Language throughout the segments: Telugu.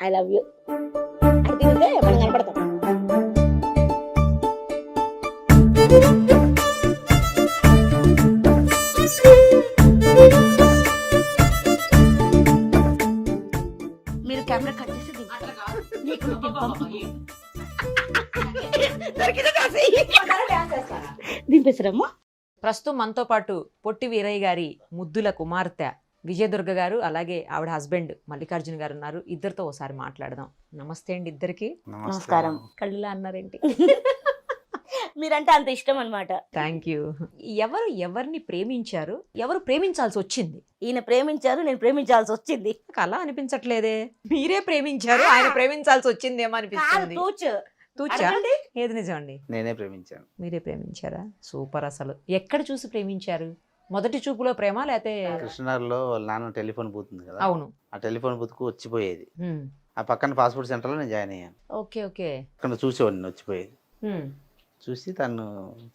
ఐ లవ్ యూ అది తిరిగితే మనం కనపడతాం. మీరు కెమెరా కట్ చేసి దింపేసారమ్మా. ప్రస్తుతం మనతో పాటు పొట్టి వీరయ్య గారి ముద్దుల కుమార్తె విజయదుర్గ గారు, అలాగే ఆవిడ హస్బెండ్ మల్లికార్జున గారు ఉన్నారు. ఇద్దరితో ఒకసారి మాట్లాడదాం. నమస్తే అండి ఇద్దరికి. నమస్కారం. కళ్ళులా అన్నారేంటి? మీరంటే అంత ఇష్టం అన్నమాట. Thank you. ఎవరిని ప్రేమించారు, ఎవరు ప్రేమించాల్సి వచ్చింది? ఈయన ప్రేమించారు, నేను ప్రేమించాల్సి వచ్చింది. నాకు అలా అనిపించట్లేదే. మీరే ప్రేమించారు, ఆయన ప్రేమించాల్సి వచ్చిందేమో అనిపిస్తుంది. తూచా? ఏది నిజం అండి? నేనే ప్రేమించాను. మీరే ప్రేమించారా? సూపర్. అసలు ఎక్కడ చూసి ప్రేమించారు? మొదటి చూపులో ప్రేమ, లేకపోతే? కృష్ణనగర్లో వాళ్ళ నాన్న టెలిఫోన్ బూత్ ఉంది కదా, అవును. ఆ టెలిఫోన్ బూత్ కు వచ్చిపోయేది. ఆ పక్కన పాస్పోర్ట్ సెంటర్ లో నేను జాయిన్ అయ్యాను. Okay okay. అక్కడ చూసేవాడిని, వచ్చిపోయేది. చూసి తను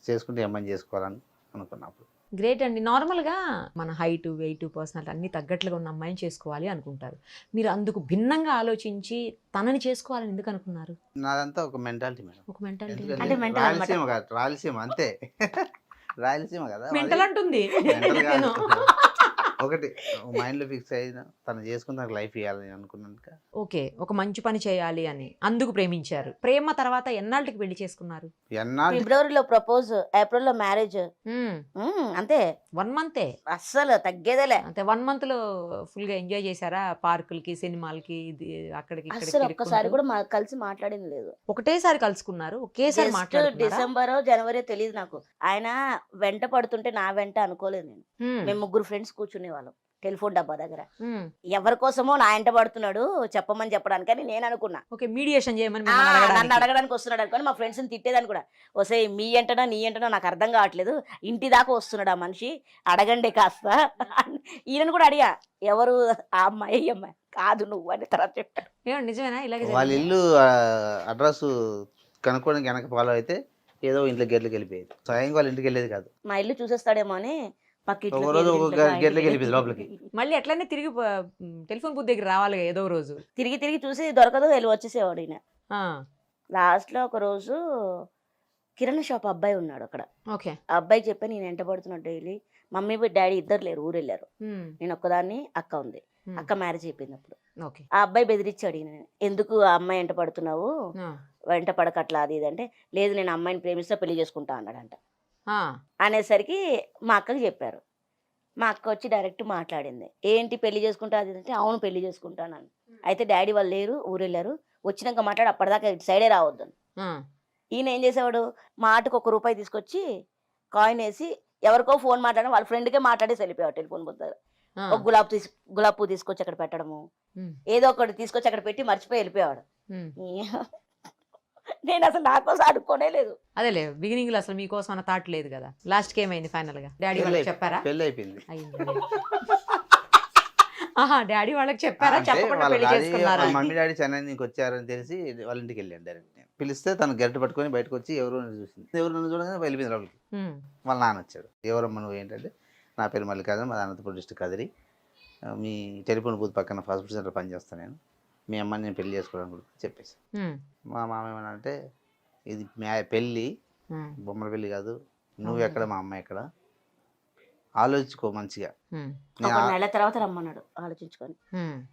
చేసుకుంటే ఏమని చేసుకోవాలని అనుకున్నప్పుడు. గ్రేట్ అండి. నార్మల్గా మన హైట్, వెయిట్, పర్సనాలిటీ అన్ని తగ్గట్లుగా ఉన్న అమ్మాయిని చేసుకోవాలి అనుకుంటారు. మీరు అందుకు భిన్నంగా ఆలోచించి తనని చేసుకోవాలని ఎందుకు అనుకున్నారు? నాదంతా ఒక మెంటాలిటీ మేడం. ఒక మెంటాలిటీ ఎందుకంటే అంటే mental రాయలసీమ కాదు, రాయలసీమ అంతే. రాయలసీమ కదా, మెంటల్ అంటుంది. mental కాదు. ఒకటి మైండ్ లో ఫిక్స్ అయిన తను చేసుకుని నాకు లైఫ్ ఇవ్వాలని అనుకున్నాక. ఓకే, ఒక మంచి పని చేయాలి అని అందుకు ప్రేమించారు. ప్రేమ తర్వాత ఎన్నాళ్ళకి పెళ్లి చేసుకున్నారు? ఎన్నాళ్ళు ఫిబ్రవరిలో ప్రపోజ్, ఏప్రిల్ లో మ్యారేజ్. అంతే. 1 month అస్సలు తగ్గేదేలే. అంతే. 1 month లో ఫుల్ గా ఎంజాయ్ చేశారా? పార్కులకి, సినిమాలకి, అక్కడికి అస్సలు ఒక్కసారి కూడా కలిసి మాట్లాడింది లేదు. ఒకటేసారి కలుసుకున్నారు, ఒకేసారి మాట్లాడుకున్నారా? డిసెంబర్ జనవరి తెలియదు నాకు. ఆయన వెంట పడుతుంటే నా వెంట అనుకోలేదు నేను. మేము 3 ఫ్రెండ్స్ కూర్చునే వాళ్ళం టెలిఫోన్ డబ్బా దగ్గర. ఎవరి కోసమో నా ఎంట పడుతున్నాడు చెప్పమని చెప్పడానికి అని నేను అనుకున్నా. ఓకే, మీడియేషన్ చేయమని నన్ను అడగడానికి వస్తున్నాడు అనుకోని మా ఫ్రెండ్స్ ని తిట్టేదని కూడా. వస్తే మీ ఎంటనా నీ ఎంటనా నాకు అర్థం కావట్లేదు, ఇంటి దాకా వస్తున్నాడు ఆ మనిషి, అడగండి కాస్త. ఈయనను కూడా అడిగా, ఎవరు ఆ అమ్మాయి? అమ్మాయి కాదు నువ్వు అని తర్వాత చెప్పారు. నిజమేనా? ఇలాగే వాళ్ళ ఇల్లు అడ్రస్ కనుక్కోవడానికి వెనక ఫాలో అయితే ఏదో ఇంట్లో గేట్లకి వెళ్ళిపోయేది. స్వయంగా వాళ్ళ ఇంటికి వెళ్ళేది కాదు. మా ఇల్లు చూసేస్తాడేమో అని ఒక రోజు ఒక గేట్లకి వెళ్ళిపోయింది లోపలికి. మళ్ళీ ఎట్లనే తిరిగి టెలిఫోన్ బూత్ దగ్గర రావాలి ఏదో రోజు. తిరిగి చూసి దొరకదు, వెళ్ళి వచ్చేసేవాడు ఈయన. లాస్ట్ లో ఒక రోజు కిరాణా షాప్ అబ్బాయి ఉన్నాడు అక్కడ. ఓకే. ఆ అబ్బాయి చెప్పి నేను ఎంట పడుతున్నాడు డైలీ. మమ్మీ డాడీ ఇద్దరు లేరు, ఊరు వెళ్ళారు. నేను ఒక్కదాన్ని, అక్క ఉంది. అక్క మ్యారేజ్ అయిపోయింది అప్పుడు. ఆ అబ్బాయి బెదిరించాడు ఈయన, ఎందుకు ఆ అమ్మాయి ఎంట పడుతున్నావు, వెంట పడకట్లా అది ఇది అంటే, లేదు నేను అమ్మాయిని ప్రేమిస్తే పెళ్లి చేసుకుంటా అన్నాడంట. అనేసరికి మా అక్కకి చెప్పారు. మా అక్క వచ్చి డైరెక్ట్ మాట్లాడింది, ఏంటి పెళ్లి చేసుకుంటా అది అంటే, అవును పెళ్లి చేసుకుంటాను. అయితే డాడీ వాళ్ళు లేరు, ఊరు వెళ్ళారు, వచ్చినాక మాట్లాడి అప్పటిదాకా ఇటు సైడే రావద్దు. ఈయన ఏం చేసేవాడు, మాటకు ₹1 తీసుకొచ్చి కాయిన్ వేసి ఎవరికో ఫోన్ మాట్లాడడం, వాళ్ళ ఫ్రెండ్కే మాట్లాడేసి వెళ్ళిపోయాడు టెలిఫోన్ బుద్ధ. ఒక గులాబ్ పువ్వు తీసుకొచ్చి అక్కడ పెట్టడము, ఏదో ఒకటి తీసుకొచ్చి అక్కడ పెట్టి మర్చిపోయి వెళ్ళిపోయాడు. నేను అసలు నా కోసం అడుక్కోనే లేదు. అదేలే, బిగినింగ్ లో అసలు మీకోసం అన్న థాట్ లేదు కదా. లాస్ట్ కి ఏమైంది ఫైనల్ గా? డాడీ వాళ్ళకి చెప్పారా? పెళ్లి అయిపోయింది. డాడీ వాళ్ళకి చెప్పారా? చెప్పకుండా పెళ్లి చేసుకున్నారా? మమ్మీ డాడీ చెన్నై నుంచి వచ్చారని తెలిసి వాళ్ళ ఇంటికి వెళ్ళాను డైరెక్ట్. నేను పిలిస్తే తను గెట్ట పట్టుకొని బయటకు వచ్చి ఎవరు చూసింది. ఎవరు నన్ను చూడగానే వెళ్ళిపోయింది లోపలికి. వాళ్ళ నాన్న వచ్చాడు. ఎవరమ్మా నువ్వు ఏంటంటే, నా పేరు మల్లికార్జున, మా అనంతపురం డిస్ట్రిక్ట్ కదిరి, మీ టెలిఫోన్ బూత్ పక్కన ఫాస్ట్ ఫుడ్ సెంటర్ పనిచేస్తాను నేను, మీ అమ్మని నేను పెళ్లి చేసుకోవడానికి చెప్పేసి. మా మామ ఏమన్నా, ఇది పెళ్ళి బొమ్మల పెళ్ళి కాదు, నువ్వు ఎక్కడ మా అమ్మాయి ఎక్కడ, ఆలోచించుకో మంచిగా. నెల తర్వాత రమ్మన్నాడు ఆలోచించుకొని.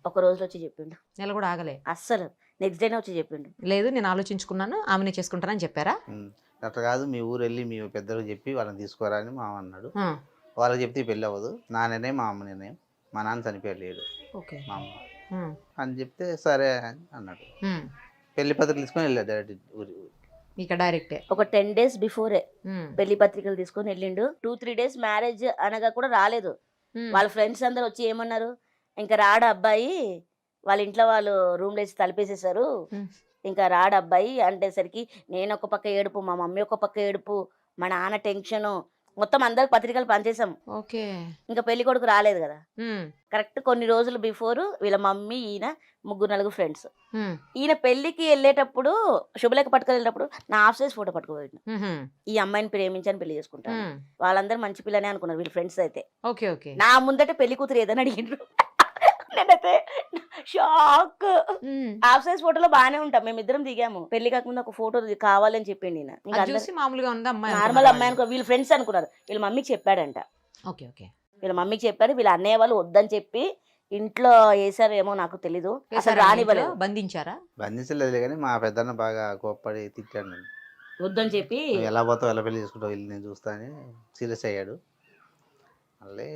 ఒక రోజులో వచ్చి చెప్పిండు. నెల కూడా ఆగలే అస్సలు. నెక్స్ట్ డేనే వచ్చి చెప్పిండు, లేదు నేను ఆలోచించుకున్నాను, ఆమెనే చేసుకుంటానని చెప్పారా? అట్లా కాదు, మీ ఊరు వెళ్ళి మీ పెద్దలకు చెప్పి వాళ్ళని తీసుకురా అని మామ అన్నాడు. వాళ్ళకి చెప్తే పెళ్ళి అవ్వదు, నా నిర్ణయం మా అమ్మ నిర్ణయం, మా నాన్న చనిపోయాడు లేడు, మా అమ్మ అని చెప్తే సరే అని అన్నాడు. పెళ్లి పత్రికలు తీసుకొని వెళ్ళాడు డైరెక్ట్ ఊరి. ఇక డైరెక్ట్ ఒక 10 days బిఫోరే పెళ్లి పత్రికలు తీసుకొని వెళ్ళిండు. 2-3 days మ్యారేజ్ అనగా కూడా రాలేదు. వాళ్ళ ఫ్రెండ్స్ అందరు వచ్చి ఏమన్నారు, ఇంకా రాడు అబ్బాయి, వాళ్ళ ఇంట్లో వాళ్ళు రూమ్ లేసి తలిపేసేసారు, ఇంకా రాడు అబ్బాయి అంటేసరికి నేను ఒక పక్క ఏడుపు, మా మమ్మీ ఒక పక్క ఏడుపు, మా నాన్న టెన్షను, మొత్తం అందరికి పత్రికలు పనిచేసాం. ఓకే. ఇంకా పెళ్లి కొడుకు రాలేదు కదా. కరెక్ట్ కొన్ని రోజులు బిఫోర్ వీళ్ళ మమ్మీ, ఈయన 3-4 ఫ్రెండ్స్. ఈయన పెళ్లికి వెళ్ళేటప్పుడు శుభలేఖ పట్టుకొని వెళ్ళేటప్పుడు నా హాఫ్ సైజ్ ఫోటో పట్టుకోబోయింది. ఈ అమ్మాయిని ప్రేమించని పెళ్లి చేసుకుంటాను. వాళ్ళందరూ మంచి పిల్లనే అనుకున్నారు వీళ్ళ ఫ్రెండ్స్ అయితే. నా ముందట పెళ్లి కూతురు ఏదని అడిగిండ్రు. నేనైతే షాక్. హాఫ్ సైజ్ ఫోటోలో బాగానే ఉంటాం, మేమిద్దరం దిగాము. పెళ్లి కాకముందు ఒక ఫోటో కావాలని చెప్పిండి ఈయన. ఇంకా అది చూసి మామూలుగా ఉంది అమ్మాయి నార్మల్ అమ్మాయి అనుకో, వీళ్ళ ఫ్రెండ్స్ అనుకున్నారు. వీళ్ళ మమ్మీకి చెప్పాడంట. Okay okay. వీళ్ళ మమ్మీకి చెప్పారు, వీళ్ళ అన్నయ్య వాళ్ళు వద్దని చెప్పి ఇంట్లో వేసారు ఏమో నాకు తెలీదు, అసలు రానివ్వలేదు. బంధించారా? బంధించలేదు కానీ మా పెద్దన్న బాగా కోప్పడి తిట్టాడు నన్ను. వద్దని చెప్పి నువ్వు ఎలా పోతావు, ఎలా పెళ్లి చేసుకుంటావు, వెళ్ళి నేను చూస్తా అని సీరియస్ అయ్యాడు. మళ్ళీ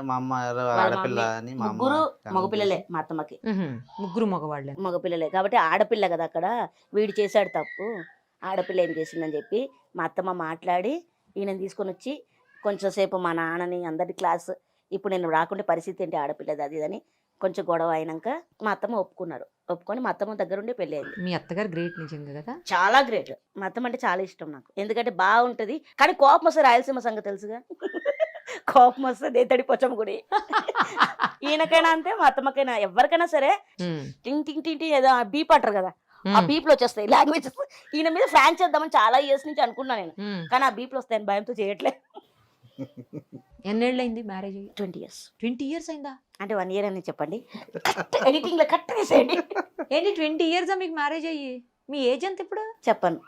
మా అమ్మ ఎవరో ఆడపిల్ల అని మా ముగ్గురు అమ్మ మగపిల్లలే మా అత్తమ్మకి. ముగ్గురు మగవాళ్ళే. మగపిల్లలే కాబట్టి ఆడపిల్ల కదా అక్కడ, వీడు చేశాడు తప్పు, ఆడపిల్ల ఏం చేసిందని చెప్పి మా అత్తమ్మ మాట్లాడి ఈయన తీసుకొని వచ్చి కొంచెం సేపు మా నాన్నని అందరి క్లాస్, ఇప్పుడు నేను రాకుంటే పరిస్థితి ఏంటి, ఆడపిల్లది అది అని కొంచెం గొడవ అయినాక మా అత్తమ్మ ఒప్పుకున్నారు. ఒప్పుకొని మా అత్తమ్మ దగ్గర ఉండి పెళ్ళి అయింది. మీ అత్తగారు గ్రేట్ నిజంగా కదా, చాలా గ్రేట్. మా అత్తమ్మ అంటే చాలా ఇష్టం నాకు, ఎందుకంటే బాగుంటది. కానీ కోపం వస్తే రాయలసీమ సంగతి తెలుసుగా, కోపం వస్తే దేతడి పొచ్చమ్మ గుడి. ఈయనకైనా అంతే, మా అత్తమ్మకైనా ఎవరికైనా సరే టింగ్ టింగ్ టింగ్ టింగ్ ఏదో బీప్ అంటారు కదా, ఆ బీప్లు వచ్చేస్తాయి. లాంగ్వేజెస్ ఈయన మీద ఫ్రాంక్ చేద్దామని చాలా ఇయర్స్ నుంచి అనుకున్నా నేను, కానీ ఆ బీప్లు వస్తాయని భయంతో చేయట్లే. ఎన్నేళ్ళు అయింది మ్యారేజ్? 20 years. 20 years అయిందా? అంటే 1 year అని చెప్పండి, ఎడిటింగ్ లో కట్ చేసేయండి. ఏంటి 20 years మీకు మ్యారేజ్ అయ్యి? మీ ఏజ్ ఎంత ఇప్పుడు? చెప్పను,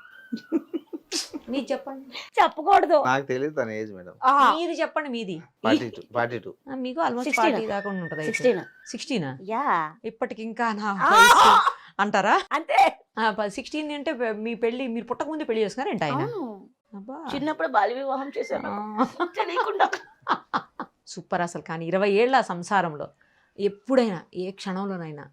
మీరు చెప్పండి. చెప్పకూడదు, నాకు తెలియదు తన ఏజ్ మేడం. మీది చెప్పండి. మీది 42. మీకు ఆల్మోస్ట్ 16 40 దాకా ఉంటుంది. 16. 16 యా ఇప్పటికి ఇంకా నా వయసు అంటారా? అంతే. 16 అంటే మీ పెళ్లి, మీరు పుట్టక ముందు పెళ్లి చేసుకున్నారు ఏంటి ఆయన? అబ్బా, చిన్నప్పుడు బాల్య వివాహం చేశాను తెలియకుండా. సూపర్ అసలు. కానీ 20 ఏళ్ల సంసారంలో ఎప్పుడైనా ఏ క్షణంలోనైనా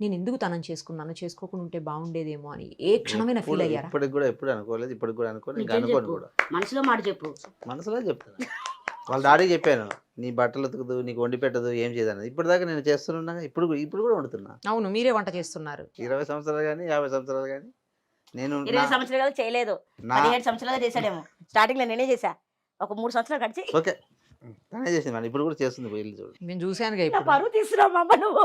నేను ఎందుకు తనం చేసుకున్నాను, చేసుకోకుండా ఉంటే బాగుండేదేమో అని ఏ క్షణమైనా ఫీల్ అయ్యారా? ఇప్పటికి కూడా ఎప్పుడు అనుకోలేదు, ఇప్పటికి కూడా అనుకోను, ఇంకా అనుకోను కూడా. మనసులో మాట చెప్పు. మనసులో చెప్తాను. వాళ్ళ డాడీకి చెప్పాను, నీ బట్టలు ఉతుకుదు, నీకు వండి పెట్టదు, ఏం చేయదన్నది. ఇప్పటిదాకా నేను చేస్తున్నా, ఇప్పుడు కూడా వండుతున్నా. అవును, మీరే వంట చేస్తున్నారు. 20 సంవత్సరాలు కానీ 50 సంవత్సరాలు కానీ నేను 20 సంవత్సరాలు చేయలేదు, 17 సంవత్సరాలు చేశాడేమో. స్టార్టింగ్ లో నేనే చేశా, ఒక 3 సంవత్సరాలు గడిచి. ఓకే తనే చేసింది మేడం, ఇప్పుడు కూడా చేస్తుంది. పోయి చూడు, నేను చూశాను. నా పరువు తీసుకురావు అమ్మ నువ్వు.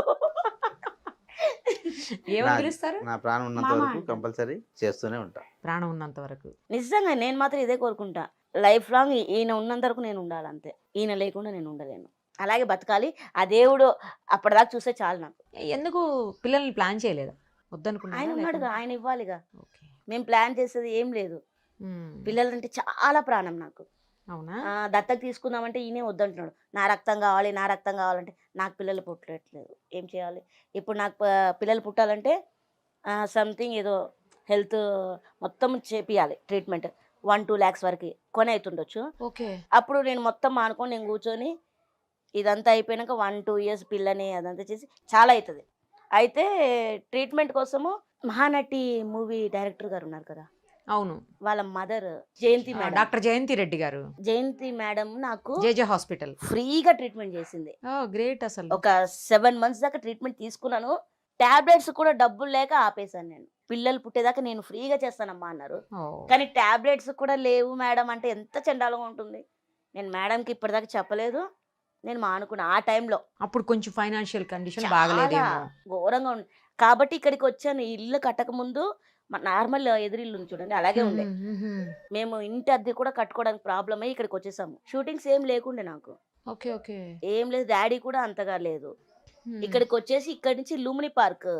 ఏమని పిలుస్తారు? నా ప్రాణం ఉన్నంత వరకు కంపల్సరీ చేస్తూనే ఉంటా. ప్రాణం ఉన్నంత వరకు నిజంగా నేను మాత్రం ఇదే కోరుకుంటా, లైఫ్ లాంగ్ ఈయన ఉన్నంత వరకు నేను ఉండాలి అంతే. ఈయన లేకుండా నేను ఉండలేను, అలాగే బతకాలి. ఆ దేవుడు అప్పటిదాకా చూస్తే చాలు నాకు. ఎందుకు పిల్లల్ని ప్లాన్ చేయలేదా? వద్దనుకున్నా. ఆయన ఉన్నాడుగా, ఆయన ఇవ్వాలిగా. మేము ప్లాన్ చేసేది ఏం లేదు. పిల్లలంటే చాలా ప్రాణం నాకు. అవునా? దత్తకు తీసుకుందామంటే ఈయనే వద్దంటున్నాడు. నా రక్తం కావాలి, నా రక్తం కావాలంటే నాకు పిల్లలు పుట్టట్లేదు, ఏం చేయాలి? ఇప్పుడు నాకు పిల్లలు పుట్టాలంటే సంథింగ్ ఏదో హెల్త్ మొత్తం చేపియాలి, ట్రీట్మెంట్ 1-2 lakhs వరకు కొని అవుతుండొచ్చు. ఓకే. అప్పుడు నేను మొత్తం మానుకొని నేను కూర్చొని ఇదంతా అయిపోయినాక 1-2 years పిల్లని అదంతా చేసి చాలా అవుతుంది. అయితే ట్రీట్మెంట్ కోసము మహానటి మూవీ డైరెక్టర్ గారు ఉన్నారు కదా, అవును, వాళ్ళ మదర్ జయంతి మేడం, డాక్టర్ జయంతి రెడ్డి గారు, జయంతి మేడం నాకు జేజే హాస్పిటల్ ఫ్రీగా ట్రీట్మెంట్ చేసింది. గ్రేట్. అసలు ఒక 7 months దాకా ట్రీట్మెంట్ తీసుకున్నాను. టాబ్లెట్స్ కూడా డబ్బులు లేక ఆపేశాను. నేను పిల్లలు పుట్టేదాకా నేను ఫ్రీగా చేస్తానమ్మా అన్నారు, కానీ టాబ్లెట్స్ కూడా లేవు మేడం అంటే ఎంత చండాలంగా ఉంటుంది. నేను మేడంకి ఇప్పటిదాకా చెప్పలేదు, నేను మానుకున్నా ఆ టైంలో. అప్పుడు కొంచెం ఫైనాన్షియల్ కండిషన్ బాగలేదేమో, ఘోరంగా ఉంది. కాబట్టి ఇక్కడికి వచ్చాను. ఇల్లు కట్టక ముందు నార్మల్ ఎదురిల్లు చూడండి అలాగే ఉండే. మేము ఇంటి అద్దె కూడా కట్టుకోవడానికి ప్రాబ్లమ్ అయ్యి ఇక్కడికి వచ్చేసాము. షూటింగ్స్ ఏం లేకుండే నాకు, ఓకే ఓకే, ఏం లేదు. డాడీ కూడా అంతగా లేదు. ఇక్కడికి వచ్చేసి ఇక్కడి నుంచి లూమిని పార్క్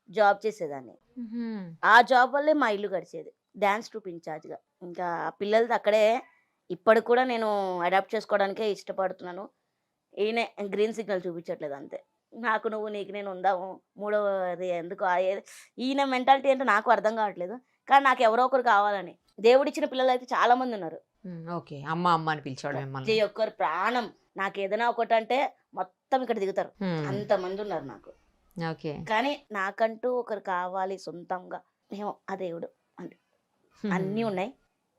జాబ్ చేసేదాన్ని. ఆ జాబ్ వల్లే మా ఇల్లు గడిచేది, డాన్స్ ట్రూప్ ఇన్ఛార్జ్ గా. ఇంకా పిల్లలది అక్కడే. ఇప్పటికి కూడా నేను అడాప్ట్ చేసుకోవడానికే ఇష్టపడుతున్నాను. ఈయనే గ్రీన్ సిగ్నల్ చూపించట్లేదు అంతే. నాకు నువ్వు నీకు నేను ఉందాము, మూడవది ఎందుకు ఈయన మెంటాలిటీ అంటే నాకు అర్థం కావట్లేదు. కానీ నాకు ఎవరో ఒకరు కావాలని. దేవుడిచ్చిన పిల్లలు అయితే చాలా మంది ఉన్నారు. ఓకే, అమ్మ అమ్మ అని పిలిచాడు మిమ్మల్ని. ప్రతి ఒక్కరు ప్రాణం. నాకు ఏదైనా ఒకటి అంటే మొత్తం ఇక్కడ దిగుతారు, అంతమంది ఉన్నారు నాకు. ఓకే, కానీ నాకంటూ ఒకరు కావాలి సొంతంగా, ఏమో ఆ దేవుడు అంటే. అన్నీ ఉన్నాయి,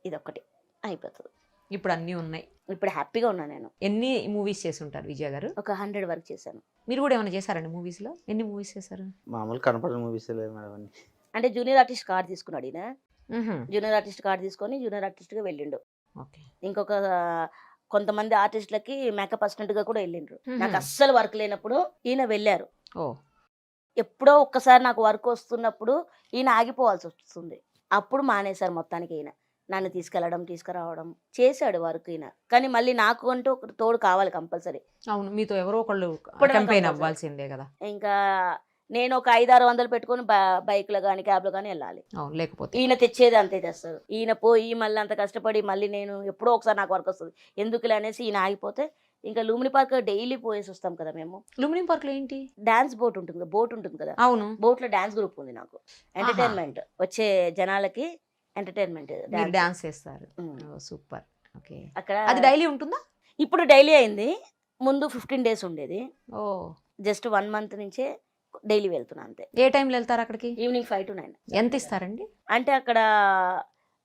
ఇదొక్కటి అయిపోతుంది. ఇప్పుడు అన్నీ ఉన్నాయి, ఇప్పుడు హ్యాపీగా ఉన్నాను నేను. ఎన్ని మూవీస్ చేసి ఉంటారు విజయ గారు? ఒక 100 వరకు చేశాను. మీరు కూడా ఏమైనా చేశారండి మూవీస్ లో? ఎన్ని మూవీస్ చేశారు? మామూలు కనపడిన మూవీస్ లేదు మేడం అన్ని. అంటే జూనియర్ ఆర్టిస్ట్ కార్డు తీసుకున్నాడు ఈయన. జూనియర్ ఆర్టిస్ట్ కార్డు తీసుకొని జూనియర్ ఆర్టిస్ట్ గా వెళ్ళిండు. ఇంకొక కొంతమంది ఆర్టిస్టులకి మేకప్ అసిస్టెంట్ గా కూడా వెళ్ళిండ్రు. నాకు అస్సలు వర్క్ లేనప్పుడు ఈయన వెళ్ళారు. ఎప్పుడో ఒక్కసారి నాకు వర్క్ వస్తున్నప్పుడు ఈయన ఆగిపోవాల్సి వస్తుంది. అప్పుడు మానేశారు మొత్తానికి. ఈయన నన్ను తీసుకెళ్ళడం తీసుకురావడం చేశాడు వర్క్ ఈయన. కానీ మళ్ళీ నాకు అంటూ ఒక తోడు కావాలి కంపల్సరీ. అవును, మీతో ఎవరో ఒకళ్ళు ఇప్పుడు కంపెయిన్ compulsory. అవ్వాల్సిందే కదా. ఇంకా నేను ఒక 500-600 పెట్టుకొని బైక్లో కానీ క్యాబ్లో కానీ వెళ్ళాలి. అవును, లేకపోతే ఈయన తెచ్చేది అంతే తెస్తారు. ఈయన పోయి మళ్ళీ అంత కష్టపడి మళ్ళీ నేను ఎప్పుడో ఒకసారి నాకు వర్క్ వస్తుంది ఎందుకులే అనేసి ఈయన ఆగిపోతే ఇంకా లూమిని పార్క్ డైలీ పోయేసి వస్తాం కదా మేము. లుంబిని పార్క్లో ఏంటి? డాన్స్ బోట్ ఉంటుంది కదా, బోట్ ఉంటుంది కదా, అవును, బోట్లో డాన్స్ గ్రూప్ ఉంది నాకు. ఎంటర్టైన్మెంట్ వచ్చే జనాలకి ఎంటర్టైన్మెంట్ మీరు డాన్స్ చేస్తారు. సూపర్. ఓకే, అక్కడ అది డైలీ ఉంటుందా? ఇప్పుడు డైలీ అయింది, ముందు 15 days ఉండేది. ఓ, జస్ట్ 1 month నుంచే డైలీ వెళ్తున్నా అంతే. ఏ టైంలో వెళ్తారు అక్కడికి? Evening 5 to 9. ఎంత ఇస్తారండి? అంటే అక్కడ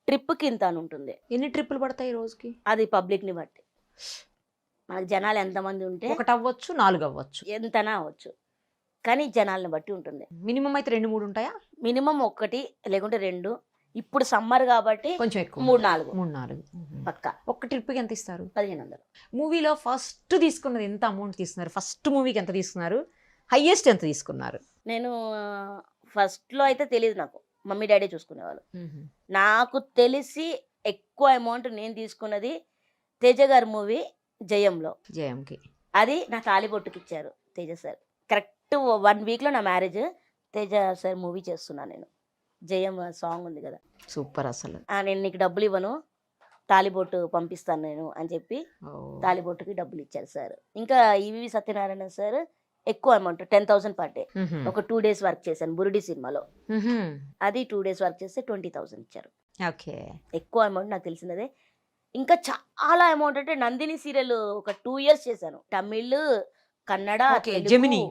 ట్రిప్కి ఇంత అని ఉంటుంది. ఎన్ని ట్రిప్పులు పడతాయి రోజుకి? అది పబ్లిక్ని బట్టి, మనకి జనాలు ఎంతమంది ఉంటే 1 అవ్వచ్చు, 4 అవ్వచ్చు, ఎంతనా అవ్వచ్చు, కానీ జనాలను బట్టి ఉంటుంది. మినిమం అయితే 2-3 ఉంటాయా? మినిమం 1 లేకుంటే 2. ఇప్పుడు సమ్మర్ కాబట్టి కొంచెం ఎక్కువ, 3-4 3-4 పక్కా. ఒక్క ట్రిప్కి ఎంత ఇస్తారు? 1500. మూవీలో ఫస్ట్ తీసుకున్నది ఎంత అమౌంట్ తీసుకున్నారు? ఫస్ట్ మూవీకి ఎంత తీసుకున్నారు? హైయెస్ట్ ఎంత తీసుకున్నారు? నేను ఫస్ట్లో అయితే తెలియదు, నాకు మమ్మీ డాడీ చూసుకునేవాళ్ళు. నాకు తెలిసి ఎక్కువ అమౌంట్ నేను తీసుకున్నది తేజ గారి మూవీ జయంలో. జయంకి అది నా తాలిబొట్టుకి ఇచ్చారు తేజ సార్. కరెక్ట్ 1 weekలో నా మ్యారేజ్. తేజ సార్ మూవీ చేస్తున్నా నేను. జయం సాంగ్ ఉంది కదా, సూపర్ అసలు. నేను నీకు డబ్బులు ఇవ్వను, తాలిబొట్టు పంపిస్తాను నేను అని చెప్పి తాలిబొట్టుకి డబ్బులు ఇచ్చారు సార్. ఇంకా ఈవి సత్యనారాయణ సార్ ఎక్కువ అమౌంట్ 10,000 per day. ఒక 2 days వర్క్ చేశాను బురుడి సినిమాలో. అది 2 days వర్క్ చేస్తే 20,000 ఇచ్చారు. ఓకే, ఎక్కువ అమౌంట్ నాకు తెలిసినదే. ఇంకా చాలా అమౌంట్ అంటే నందిని సీరియల్ ఒక 2 years చేశాను. Tamil, Kannada, Gemini.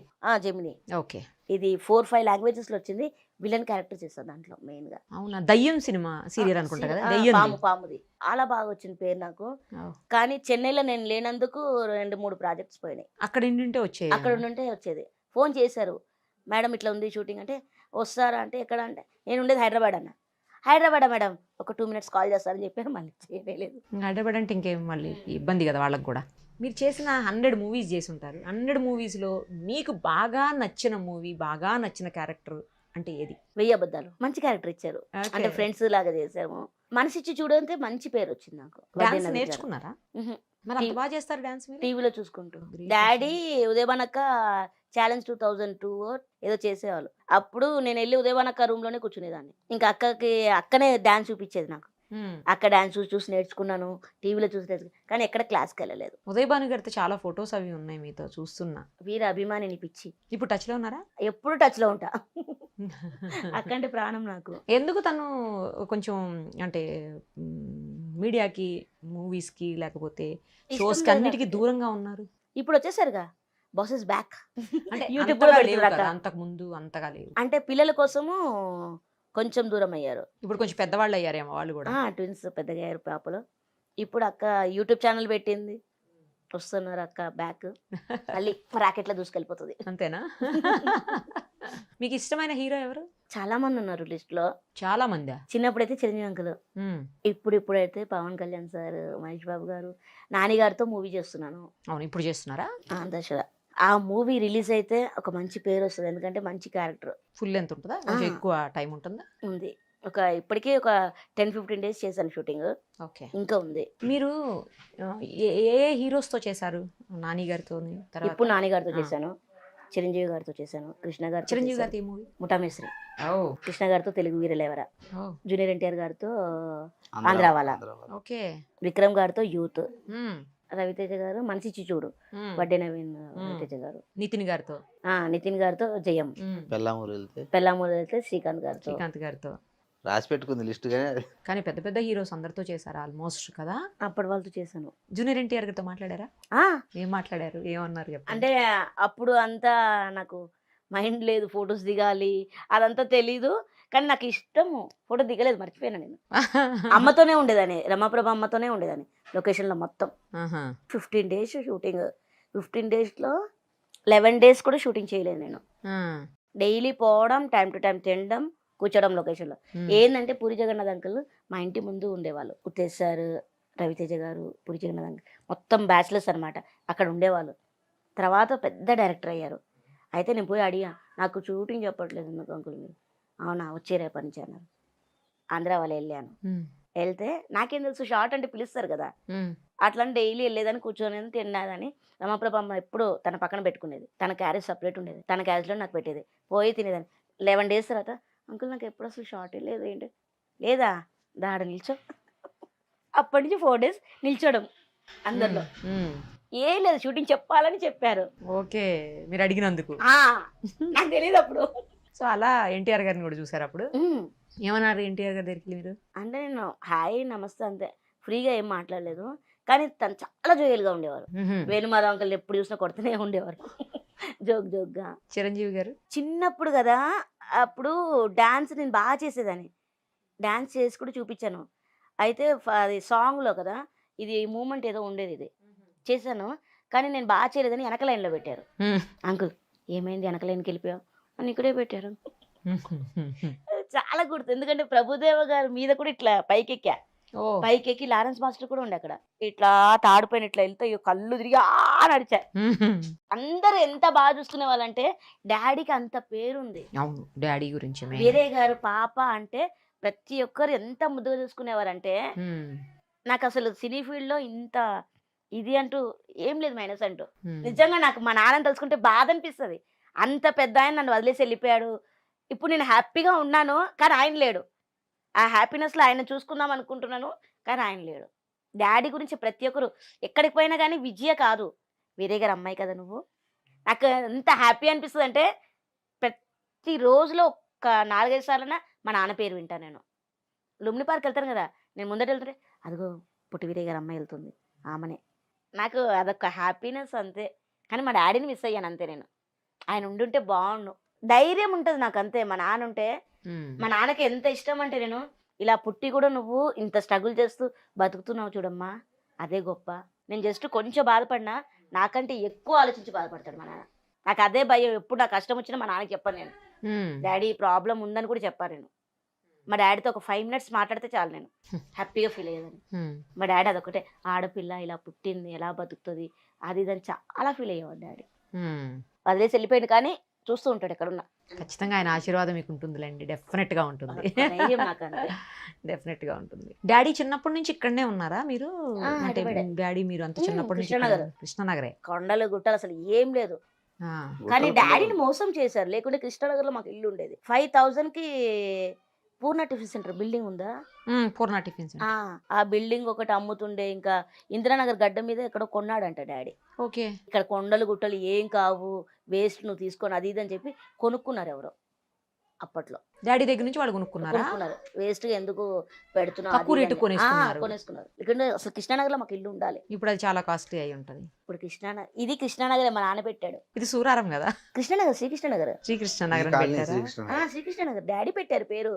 Gemini. Okay, ఇది 4-5 లాంగ్వేజెస్లో వచ్చింది. విలన్ క్యారెక్టర్ చేశాను దాంట్లో మెయిన్ గా. అవునా? దయ్యం సినిమా సీరియల్ అనుకుంటా కదా, దయ్యం పాముది. చాలా బాగా వచ్చింది పేరు నాకు. కానీ చెన్నైలో నేను లేనందుకు 2-3 ప్రాజెక్ట్స్ పోయినాయి. అక్కడ ఉంటే వచ్చేది, అక్కడ ఉంటే వచ్చేది. ఫోన్ చేశారు, మేడం ఇట్లా ఉంది షూటింగ్ అంటే, వస్తారా అంటే ఎక్కడ అంటే, నేను ఉండేది హైదరాబాద్ అన్న. హైదరాబాద్ మేడం ఒక 2 minutes కాల్ చేస్తారని చెప్పారు, మళ్ళీ చేయలేదు. హైదరాబాద్ అంటే ఇంకేం మళ్ళీ ఇబ్బంది కదా వాళ్ళకి కూడా. మీరు చేసిన 100 మూవీస్ చేసి ఉంటారు. 100 మూవీస్లో మీకు బాగా నచ్చిన మూవీ, బాగా నచ్చిన క్యారెక్టర్ అంటే ఏది? 1000 అబద్ధాలు. మంచి క్యారెక్టర్ ఇచ్చారు, అంటే ఫ్రెండ్స్ లాగా చేసాము. మనసిచ్చి చూడంతే మంచి పేరు వచ్చింది నాకు. డాన్స్ నేర్చుకున్నారా? మరి అంత బాగా చేస్తారు డాన్స్ మీరు? టీవీలో చూసుకుంటూ. డాడీ ఉదయభానక్క ఛాలెంజ్ 2002 ఏదో చేసేవాళ్ళు. అప్పుడు నేను వెళ్ళి ఉదయభానక్క రూమ్ లోనే కూర్చునేదాన్ని. ఇంకా అక్కనే డాన్స్ చూపించేది నాకు. అక్క డాన్స్ చూసి నేర్చుకున్నాను, టీవీలో చూసి నేర్చుకున్నాను, కానీ ఎక్కడ క్లాస్కి వెళ్ళలేదు. ఉదయభాను గారితో చాలా ఫొటోస్ అవి ఉన్నాయి మీతో చూస్తున్నా. వీర అభిమానిని పిచ్చి. ఇప్పుడు టచ్ లో ఉన్నారా? ఎప్పుడు టచ్ లో ఉంటా. అక్కంటే ప్రాణం నాకు. ఎందుకు తను కొంచెం అంటే మీడియాకి, మూవీస్కి, లేకపోతే షోస్కి అన్నిటికీ దూరంగా ఉన్నారు? ఇప్పుడు వచ్చేసరిగా బాస్ ఇస్ బ్యాక్. అంటే యూట్యూబ్ అంతకు ముందు అంతగా లేవు. అంటే పిల్లల కోసము కొంచెం దూరం అయ్యారు. ఇప్పుడు కొంచెం పెద్దవాళ్ళు అయ్యారేమో వాళ్ళు కూడా. ట్విన్స్ పెద్దగా అయ్యారు పాపలు. ఇప్పుడు అక్క యూట్యూబ్ ఛానల్ పెట్టింది, వస్తున్నారు అక్క బ్యాక్. మళ్ళీ రాకెట్లో దూసుకెళ్ళిపోతుంది. అంతేనా? మీకు ఇష్టమైన హీరో ఎవరు? చాలా మంది ఉన్నారు లిస్ట్ లో. చాలా మంది. చిన్నప్పుడైతే చిరంజీవి అంకుల్, ఇప్పుడైతే పవన్ కళ్యాణ్ సార్, మహేష్ బాబు గారు, నాని గారితో మూవీ చేస్తున్నాను. అవును, ఇప్పుడు చేస్తున్నారా? దసరా. ఆ మూవీ రిలీజ్ అయితే ఒక మంచి పేరు వస్తుంది, ఎందుకంటే మంచి క్యారెక్టర్. ఫుల్ ఎంత ఉంటుందా? కొంచెం ఎక్కువ టైం ఉంటుందా? ఉంది. ఇప్పటికే ఒక 10-15 days చేశాను షూటింగ్. ఓకే, ఇంకా ఉంది. మీరు ఏ హీరోస్ తో చేశారు? నాని గారితో. ఇప్పుడు నాని గారితో చేశాను, చిరంజీవి గారితో చేశాను, కృష్ణ గారు. చిరంజీవి గారితో ఏ మూవీ? ముఠామేశ్వరి. కృష్ణ గారితో తెలుగు వీరలేవరా, జూనియర్ ఎన్టీఆర్ గారితో ఆంధ్ర వాళ్ళ, ఓకే, విక్రమ్ గారితో యూత్, రవితేజ గారు మనిషిచ్చి చూడు, వడ్డే నవీన్ రవితేజ గారు, నితిన్ గారితో జయం, పెళ్ళామూరు వెళ్తే శ్రీకాంత్ గారితో రాసి పెట్టుకుంది లిస్ట్. కానీ పెద్ద పెద్ద హీరోస్ అందరితో చేశారు ఆల్మోస్ట్ కదా. అప్పటి వాళ్ళతో చేశాను. జూనియర్ ఎన్టీఆర్ గారితో మాట్లాడారా? ఏం మాట్లాడారు, ఏమన్నారు? అంటే అప్పుడు అంతా నాకు మైండ్ లేదు, ఫొటోస్ దిగాలి అదంతా తెలీదు. కానీ నాకు ఇష్టము, ఫోటో దిగలేదు, మర్చిపోయాను నేను. అమ్మతోనే ఉండేదాన్ని, రమాప్రభ అమ్మతోనే ఉండేదాన్ని లొకేషన్లో మొత్తం. 15 days షూటింగ్. 15 daysలో 11 days కూడా షూటింగ్ చేయలేదు నేను. డైలీ పోవడం, టైం టు టైం తినడం, కూర్చోడం లొకేషన్లో. ఏంటంటే పూరి జగన్నాథ్ అంకుల్ మా ఇంటి ముందు ఉండేవాళ్ళు. ఉత్తేజ్ సార్, రవితేజ గారు, పూరి జగన్నాథ్ అంకుల్ మొత్తం బ్యాచిలర్స్ అనమాట, అక్కడ ఉండేవాళ్ళు. తర్వాత పెద్ద డైరెక్టర్ అయ్యారు. అయితే నేను పోయి అడిగా, నాకు షూటింగ్ చెప్పట్లేదు ఎందుకు అంకుల్ మీరు? అవునా, వచ్చే రేపటి నుంచి అన్నారు. ఆంధ్ర వాళ్ళు వెళ్ళాను. వెళ్తే నాకేం తెలుసు షార్ట్ అంటే పిలుస్తారు కదా, అట్లా డైలీ వెళ్ళేదని కూర్చొని తిన్నదని. రమాప్రభ అమ్మ ఎప్పుడు తన పక్కన పెట్టుకునేది, తన క్యారేజ్ సపరేట్ ఉండేది, తన క్యారేజ్లో నాకు పెట్టేది, పోయి తినేదాన్ని. 11 days తర్వాత అంకుల్ నాకు ఎప్పుడు అసలు షార్ట్ లేదు ఏంటి లేదా దాడ నిల్చో. అప్పటి నుంచి 4 days నిల్చోడం అందరిలో. ఏం లేదు, షూటింగ్ చెప్పాలని చెప్పారు. ఓకే, మీరు అడిగినందుకు. నాకు తెలియదు అప్పుడు. సో అలా ఎన్టీఆర్ గారిని కూడా చూసారు అప్పుడు. ఏమన్నారు ఎన్టీఆర్ గారి దగ్గరికి మీరు? అంటే నేను హాయ్ నమస్తే అంతే, ఫ్రీగా ఏం మాట్లాడలేదు. కానీ తను చాలా జోయల్గా ఉండేవారు. వేణుమాధవ్ అంకుల్ ఎప్పుడు చూసినా కొడుతూనే ఉండేవారు జోక్గా. చిరంజీవి గారు చిన్నప్పుడు కదా, అప్పుడు డాన్స్ నేను బాగా చేసేదాన్ని, డాన్స్ చేసి కూడా చూపించాను. అయితే అది సాంగ్లో కదా, ఇది మూమెంట్ ఏదో ఉండేది, ఇది చేశాను. కానీ నేను బాగా చేయలేదని వెనక లైన్లో పెట్టారు. అంకుల్ ఏమైంది వెనక లైన్కి వెళ్ళిపోయావు అని ఇక్కడే పెట్టారు. చాలా గుర్తు, ఎందుకంటే ప్రభుదేవ గారి మీద కూడా ఇట్లా పైకెక్కా. పైకెక్కి లారెన్స్ మాస్టర్ కూడా ఉండే అక్కడ. ఇట్లా తాడిపోయిన ఇట్లా వెళ్తే కళ్ళు తిరిగి నడిచా. అందరు ఎంత బాగా చూసుకునే వాళ్ళంటే డాడీకి అంత పేరుంది. డాడీ గురించి వీరయ్య గారు పాప అంటే ప్రతి ఒక్కరు ఎంత ముద్దుగా చూసుకునేవారంటే, నాకు అసలు సినీ ఫీల్డ్ లో ఇంత ఇది అంటూ ఏం లేదు, మైనస్ అంటూ. నిజంగా నాకు మా నాన్నని తలుచుకుంటే బాధ అనిపిస్తుంది. అంత పెద్ద ఆయన నన్ను వదిలేసి వెళ్ళిపోయాడు. ఇప్పుడు నేను హ్యాపీగా ఉన్నాను, కానీ ఆయన లేడు. ఆ హ్యాపీనెస్లో ఆయన చూసుకుందాం అనుకుంటున్నాను, కానీ ఆయన లేడు. డాడీ గురించి ప్రతి ఒక్కరు ఎక్కడికి పోయినా కానీ విజయ కాదు, వీరయ్య గారు అమ్మాయి కదా నువ్వు. నాకు ఎంత హ్యాపీ అనిపిస్తుంది అంటే, ప్రతి రోజులో ఒక 4-5 సార్లైనా మా నాన్న పేరు వింటాను. నేను లుంబిని పార్క్ వెళ్తాను కదా, నేను ముందట వెళ్తుంటే అదిగో పుట్టి వీరయ్య గారు అమ్మాయి వెళ్తుంది, ఆమెనే. నాకు అదొక హ్యాపీనెస్ అంతే. కానీ మా డాడీని మిస్ అయ్యాను అంతే. నేను ఆయన ఉండుంటే బాగుండు, ధైర్యం ఉంటుంది నాకు అంతే. మా నాన్న ఉంటే, మా నాన్నకి ఎంత ఇష్టం అంటే, నేను ఇలా పుట్టి కూడా నువ్వు ఇంత స్ట్రగుల్ చేస్తూ బతుకుతున్నావు చూడమ్మా, అదే గొప్ప. నేను జస్ట్ కొంచెం బాధపడినా నాకంటే ఎక్కువ ఆలోచించి బాధపడతాడు మా నాన్న. నాకు అదే భయం. ఎప్పుడు నాకు కష్టం వచ్చినా మా నాన్నకి చెప్పాను నేను, డాడీ ప్రాబ్లం ఉందని కూడా చెప్పాను నేను. మా డాడీతో ఒక 5 minutes మాట్లాడితే చాలు, నేను హ్యాపీగా ఫీల్ అయ్యేదని. మా డాడీ అదొకటే, ఆడపిల్ల ఇలా పుట్టింది ఎలా బతుకుతుంది అది ఇదని చాలా ఫీల్ అయ్యేవాడు డాడీ. వదిలేసి వెళ్ళిపోయింది, కానీ చూస్తూ ఉంటాడు ఎక్కడున్నా. ఖచ్చితంగా ఆయన ఆశీర్వాదం మీకు ఉంటుందిలేండి, డెఫినెట్ గా ఉంటుంది. డెఫినెట్ గా ఉంటుంది. డాడీ చిన్నప్పటి నుంచి ఇక్కడనే ఉన్నారా మీరు? అంటే డాడీ మీరు అంత చిన్నప్పటి నుంచి కృష్ణనగరే? కొండలు గుట్టలు అసలు ఏం లేదు, కానీ డాడీని మోసం చేశారు. లేకుంటే కృష్ణనగర్ లో మాకు ఇల్లు ఉండేది. 5,000కి పూర్ణ టిఫిన్ సెంటర్ బిల్డింగ్ ఉందా? పూర్ణ టిఫిన్ సెంటర్. ఆ బిల్డింగ్ ఒకటి అమ్ముతుండే. ఇంకా ఇందిరానగర్ గడ్డ మీద ఎక్కడో కొన్నాడంట డాడీ. ఓకే, ఇక్కడ కొండలు గుట్టలు ఏం కావు, వేస్ట్ నువ్వు తీసుకొని అది ఇది అని చెప్పి కొనుక్కున్నారు ఎవరో అప్పట్లో. డాడీ దగ్గర నుంచి వాళ్ళు కొనుక్కున్నారు. వేస్ట్ గా ఎందుకు పెడుతున్నారు, తక్కువ రేటు కొనేసుకున్నారు. ఇక్కడ అసలు కృష్ణానగర్ లో మాకు ఇల్లు ఉండాలి. ఇప్పుడు అది చాలా కాస్ట్లీ అయి ఉంటది. ఇప్పుడు ఇది కృష్ణానగర్ మా నాన్న పెట్టాడు. ఇది సూరారం కదా? కృష్ణనగర్, శ్రీకృష్ణనగర్. శ్రీకృష్ణనగర్ డాడీ పెట్టారు పేరు.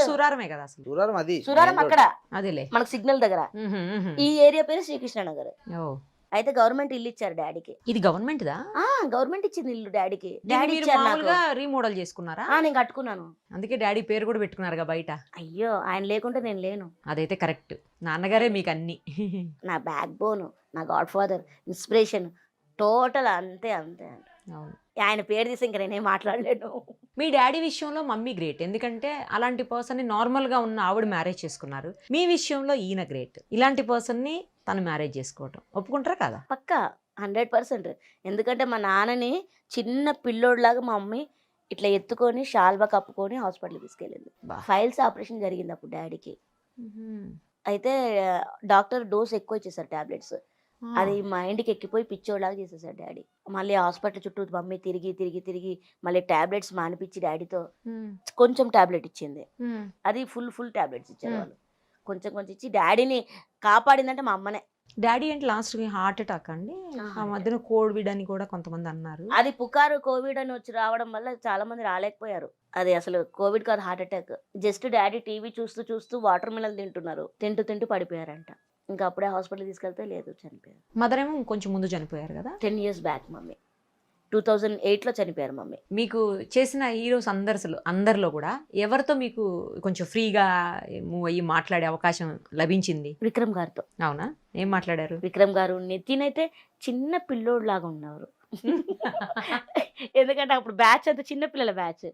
సూరారమే కదా అసలు? సూరారం అక్కడ అదేలే మనకు సిగ్నల్ దగ్గర. ఈ ఏరియా పేరు శ్రీకృష్ణనగర్. అయితే గవర్నమెంట్ ఇల్లు ఇచ్చారు డాడీకి. ఇది గవర్నమెంట్ దా? గవర్నమెంట్ ఇచ్చింది ఇల్లు డాడీకి. రీమోడల్ చేసుకున్నారా? నేను కట్టుకున్నాను, అందుకే డాడీ పేరు కూడా పెట్టుకున్నారుగా బయట. అయ్యో, ఆయన లేకుంటే నేను లేను. అదైతే కరెక్ట్, నాన్నగారే మీకు అన్ని. నా బ్యాక్ బోన్, నా గాడ్ ఫాదర్, ఇన్స్పిరేషన్, టోటల్ అంతే అంతే. ఆయన పేరు తీసి ఇంకా నేనేం మాట్లాడలేను. మీ డాడీ విషయంలో మమ్మీ గ్రేట్, ఎందుకంటే అలాంటి పర్సన్ ని నార్మల్ గా ఉన్న ఆవిడ మ్యారేజ్ చేసుకున్నారు. మీ విషయంలో ఈయన గ్రేట్, ఇలాంటి పర్సన్ ని తను మ్యారేజ్ చేసుకోవటం. ఒప్పుకుంటారా కదా? పక్కా 100%. ఎందుకంటే మా నాన్నని చిన్న పిల్లోడ్లాగా మా మమ్మీ ఇట్లా ఎత్తుకొని షాల్వా కప్పుకొని హాస్పిటల్ తీసుకెళ్ళింది. ఫైల్స్ ఆపరేషన్ జరిగింది అప్పుడు డాడీకి. అయితే డాక్టర్ డోస్ ఎక్కువ ఇచ్చేసారు టాబ్లెట్స్. అది మా ఇంటికి ఎక్కిపోయి పిచ్చోడ్లాగా చేసేసాడు డాడీ. మళ్ళీ హాస్పిటల్ చుట్టూ మమ్మీ తిరిగి తిరిగి తిరిగి మళ్ళీ టాబ్లెట్స్ మానిపించి డాడీతో కొంచెం టాబ్లెట్ ఇచ్చింది. అది ఫుల్ టాబ్లెట్స్ ఇచ్చారు వాళ్ళు. కొంచెం కొంచెం ఇచ్చి డాడీని కాపాడిందంటే మా అమ్మనే. డాడీ అంటే లాస్ట్ హార్ట్ అటాక్ అండి. ఆ మధ్యన కోవిడ్ అని కూడా కొంతమంది అన్నారు. అది పుకారు కోవిడ్ అని వచ్చి రావడం వల్ల చాలా మంది రాలేకపోయారు. అది అసలు కోవిడ్ కాదు, heart attack. Just daddy TV చూస్తూ చూస్తూ వాటర్ మిలన్ తింటున్నారు, తింటూ పడిపోయారంట. ఇంకా అప్పుడే హాస్పిటల్ తీసుకెళ్తే లేదు, చనిపోయారు. మదర్ ఏమో కొంచెం ముందు చనిపోయారు కదా? 10 years బ్యాక్ మమ్మీ. 2008లో చనిపోయారు మమ్మీ. మీకు చేసిన హీరోస్ అందరిలో కూడా ఎవరితో మీకు కొంచెం ఫ్రీగా మూవ్ అయ్యి మాట్లాడే అవకాశం లభించింది? విక్రమ్ గారితో. అవునా? ఏం మాట్లాడారు? విక్రమ్ గారు. నితిన్ అయితే చిన్న పిల్లోడ్ లాగా ఉన్నారు, ఎందుకంటే అప్పుడు బ్యాచ్ అంతా చిన్నపిల్లల బ్యాచ్,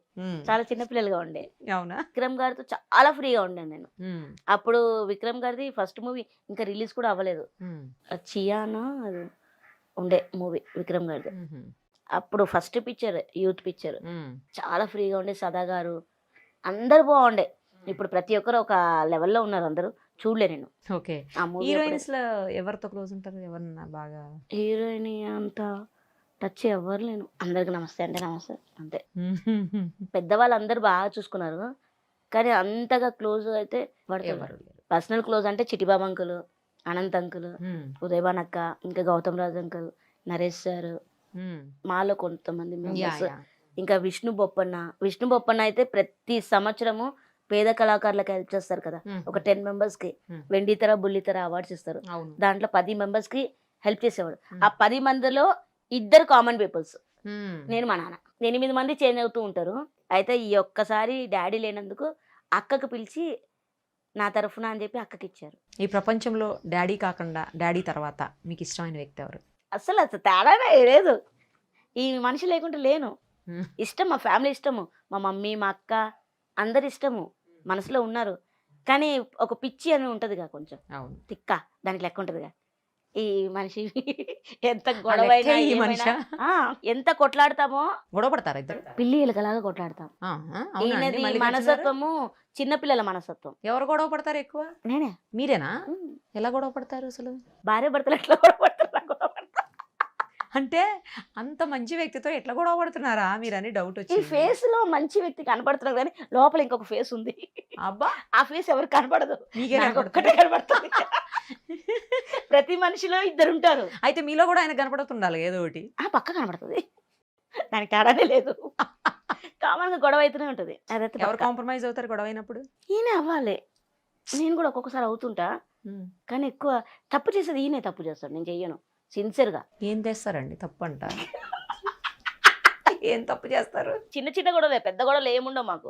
చాలా చిన్నపిల్లలుగా ఉండే. అవునా? విక్రమ్ గారితో చాలా ఫ్రీగా ఉండే నేను. అప్పుడు విక్రమ్ గారిది ఫస్ట్ మూవీ ఇంకా రిలీజ్ కూడా అవ్వలేదు. చియానా అది ఉండే మూవీ విక్రమ్ గారిది. అప్పుడు ఫస్ట్ పిక్చర్, యూత్ పిక్చర్. చాలా ఫ్రీగా ఉండే. సదా గారు అందరు బాగుండే. ఇప్పుడు ప్రతి ఒక్కరు ఒక లెవెల్లో ఉన్నారు, అందరూ చూడలే నేను. ఓకే. ఆ మూవీ హీరోయిన్స్ లో ఎవరితో క్లోజ్ ఉంటారు? ఎవరన్నా బాగా? హీరోయిన్ అంత టచ్ ఎవరు లేను. అందరికి నమస్తే అంటే నమస్తే అంతే. పెద్దవాళ్ళు అందరూ బాగా చూసుకున్నారు, కానీ అంతగా క్లోజ్ అయితే పడతారు. పర్సనల్ క్లోజ్ అంటే చిటిబాబు అంకుల్, అనంత్ అంకుల్, ఉదయభాన్ అక్క, ఇంకా గౌతమ్ రాజ్ అంకుల్, నరేష్ సార్, మాలో కొంతమంది మెంబర్స్, ఇంకా విష్ణు బొప్పన్న అయితే ప్రతి సంవత్సరము పేద కళాకారులకు హెల్ప్ చేస్తారు కదా. ఒక 10 members కి వెండితెర బుల్లితెర అవార్డ్స్ ఇస్తారు. దాంట్లో 10 members కి హెల్ప్ చేసేవాడు. ఆ 10 మందిలో 2 కామన్ పీపుల్స్, నేను మా నాన్న. 8 మంది చేంజ్ అవుతూ ఉంటారు. అయితే ఈ ఒక్కసారి డాడీ లేనందుకు అక్కకు పిలిచి నా తరఫున అని చెప్పి అక్కకి ఇచ్చారు. ఈ ప్రపంచంలో డాడీ కాకుండా డాడీ తర్వాత మీకు ఇష్టమైన వ్యక్తి ఎవరు? అసలు తేడానే లేదు. ఈ మనిషి లేకుంటే లేను. ఇష్టం, మా ఫ్యామిలీ ఇష్టము, మా మమ్మీ మా అక్క అందరు ఇష్టము, మనసులో ఉన్నారు. కానీ ఒక పిచ్చి అని ఉంటదిగా, కొంచెం తిక్క, దానికి లెక్క ఉంటదిగా. ఈ మనిషి ఎంత గొడవైనా ఎంత కొట్లాడతామో, గొడవ పడతారా ఇద్దరు? పిల్లి ఎలుకలాగా కొట్లాడతాం. ఈయనది మనసత్వము చిన్నపిల్లల మనసత్వం. ఎవరు గొడవ పడతారు ఎక్కువ? నేనే. మీరేనా? ఎలా గొడవ పడతారు అసలు? భార్య భర్తలు ఎట్లా గొడవ పడతారు? అంటే అంత మంచి వ్యక్తితో ఎట్లా గొడవ పడుతున్నారా మీరని డౌట్ వచ్చి. ఈ ఫేస్ లో మంచి వ్యక్తి కనపడుతున్నారు, కానీ లోపల ఇంకొక ఫేస్ ఉంది. అబ్బా, ఆ ఫేస్ ఎవరు కనపడదు, మీకే ఒక్కటే కనపడుతుంది. ప్రతి మనిషిలో 2 ఉంటారు. అయితే మీలో కూడా ఆయన కనపడుతుండాలి ఏదో ఒకటి. ఆ పక్క కనపడుతుంది, దానికి తేడానే లేదు. కామన్ గా గొడవ అయితేనే ఉంటది. ఎవరు కాంప్రమైజ్ అవుతారు గొడవ అయినప్పుడు? ఈయన అవ్వాలి. నేను కూడా ఒక్కొక్కసారి అవుతుంటా, కానీ ఎక్కువ తప్పు చేసేది ఈయనే తప్పు చేస్తాడు, నేను చెయ్యను. సిన్సియర్గా. ఏం చేస్తారండి తప్పు అంట? ఏం తప్పు చేస్తారు? చిన్న చిన్న గొడవలే, పెద్ద గొడవలు ఏముండవు మాకు.